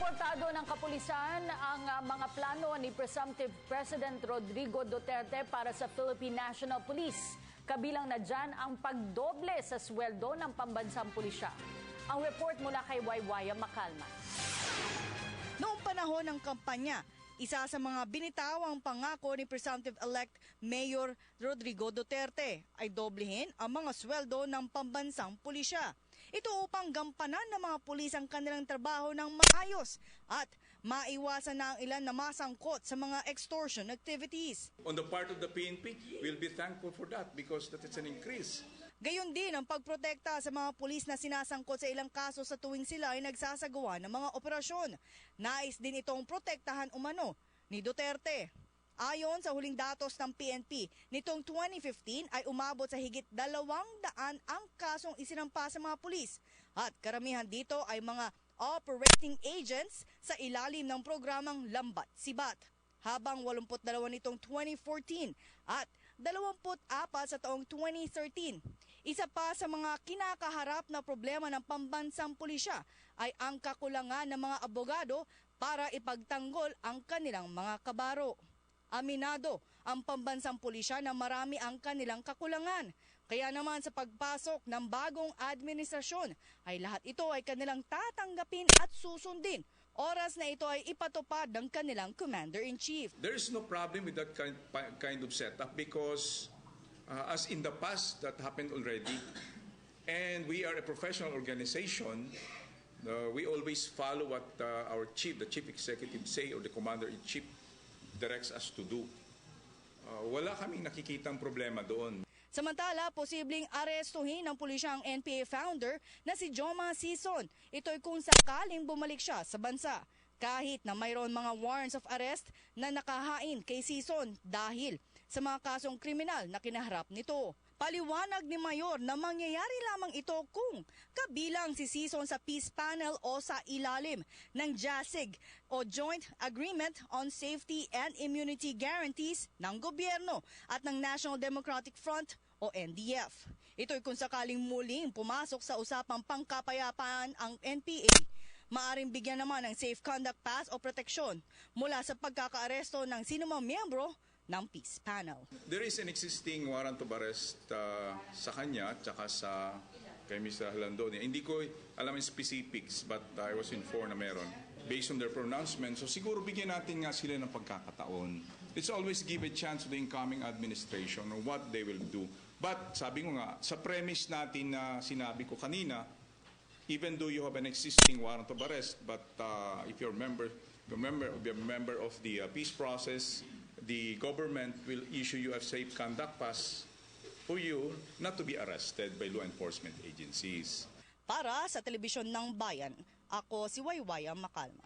Suportado ng kapulisan ang mga plano ni Presumptive President Rodrigo Duterte para sa Philippine National Police. Kabilang na dyan ang pagdoble sa sweldo ng pambansang pulisya. Ang report mula kay Waywaya Macalma. Noong panahon ng kampanya, isa sa mga binitawang pangako ni Presumptive-elect Mayor Rodrigo Duterte ay doblehin ang mga sweldo ng pambansang pulisya. Ito upang gampanan ng mga pulis ang kanilang trabaho ng maayos at maiwasan na ang ilan na masangkot sa mga extortion activities. On the part of the PNP, we'll be thankful for that because that is an increase. Gayon din ang pagprotekta sa mga pulis na sinasangkot sa ilang kaso sa tuwing sila ay nagsasagawa ng mga operasyon. Nais din itong protektahan umano ni Duterte. Ayon sa huling datos ng PNP, nitong 2015 ay umabot sa higit 200 ang kasong isinampa sa mga pulis. At karamihan dito ay mga operating agents sa ilalim ng programang Lambat Sibat. Habang 82 nitong 2014 at 24 sa taong 2013. Isa pa sa mga kinakaharap na problema ng pambansang pulisya ay ang kakulangan ng mga abogado para ipagtanggol ang kanilang mga kabaro. Aminado ang pambansang pulisya na marami ang kanilang kakulangan. Kaya naman sa pagpasok ng bagong administrasyon ay lahat ito ay kanilang tatanggapin at susundin. Oras na ito ay ipatupad ng kanilang Commander-in-Chief. There is no problem with that kind of setup because as in the past that happened already and we are a professional organization, we always follow what our chief, the chief executive say or the Commander-in-Chief directs us to do. Wala kaming nakikitang problema doon. Samantala, posibleng arestuhin ng pulisya ang NPA founder na si Joma Sison. Ito'y kung sakaling bumalik siya sa bansa. Kahit na mayroon mga warrants of arrest na nakahain kay Sison dahil sa mga kasong kriminal na kinaharap nito. Paliwanag ni Mayor na mangyayari lamang ito kung kabilang si Sison sa peace panel o sa ilalim ng JASIG o Joint Agreement on Safety and Immunity Guarantees ng gobyerno at ng National Democratic Front o NDF. Ito'y kung sakaling muling pumasok sa usapang pangkapayapaan ang NPA. Maaring bigyan naman ng safe conduct pass o proteksyon mula sa pagkakaaresto ng sinumang miyembro ng peace panel. There is an existing warrant of arrest sa kanya at saka sa kay Mr. Halandon. Hindi ko alam yung specifics but I was informed na meron. Based on their pronouncement, so siguro bigyan natin nga sila ng pagkakataon. Let's always give a chance to the incoming administration on what they will do. But sabi ko nga, sa premise natin na sinabi ko kanina, even though you have an existing warrant of arrest, but if you're a member of the peace process, the government will issue you a safe conduct pass for you not to be arrested by law enforcement agencies. Para sa Telebisyon ng Bayan, ako si Waywaya Macalma.